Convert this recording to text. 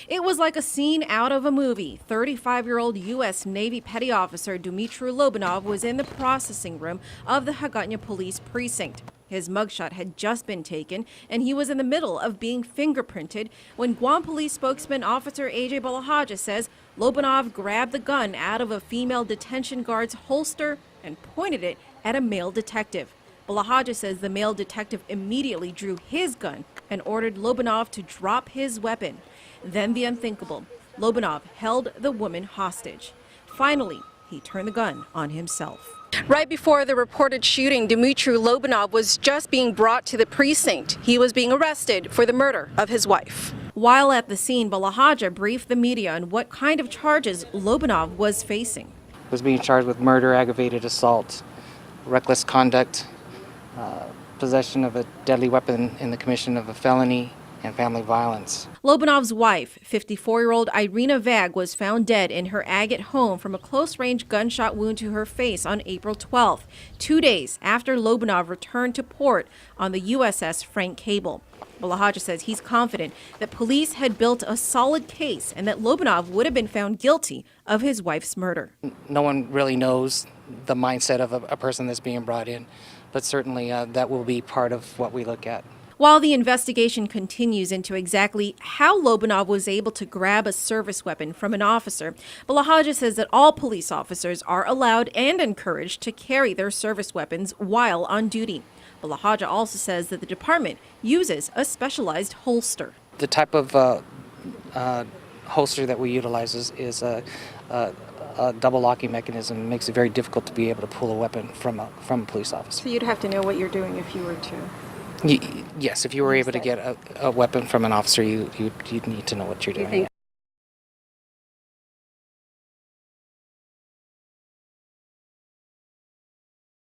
It was like a scene out of a movie. 35-year-old U.S. Navy Petty Officer Dmitry Lobanov was in the processing room of the Hagatnya police precinct. His mugshot had just been taken, and he was in the middle of being fingerprinted when Guam police spokesman Officer A.J. Balahaja says Lobanov grabbed the gun out of a female detention guard's holster and pointed it at a male detective. Balahaja says the male detective immediately drew his gun and ordered Lobanov to drop his weapon. Then the unthinkable. Lobanov held the woman hostage. Finally, he turned the gun on himself. Right before the reported shooting, Dmitry Lobanov was just being brought to the precinct. He was being arrested for the murder of his wife. While at the scene, Balahaja briefed the media on what kind of charges Lobanov was facing. He was being charged with murder, aggravated assault, reckless conduct, possession of a deadly weapon in the commission of a felony, and family violence. Lobanov's wife, 54-year-old Irina Vag, was found dead in her agate home from a close-range gunshot wound to her face on April 12th, 2 days after Lobanov returned to port on the USS Frank Cable. Balahaja says he's confident that police had built a solid case and that Lobanov would have been found guilty of his wife's murder. No one really knows the mindset of a person that's being brought in, but certainly that will be part of what we look at. While the investigation continues into exactly how Lobanov was able to grab a service weapon from an officer, Balahaja says that all police officers are allowed and encouraged to carry their service weapons while on duty. Balahaja also says that the department uses a specialized holster. The type of holster that we utilize is a double locking mechanism. It makes it very difficult to be able to pull a weapon from a police officer. So you'd have to know what you're doing if you were to. Yes, if you were able to get a weapon from an officer, you'd need to know what you're doing.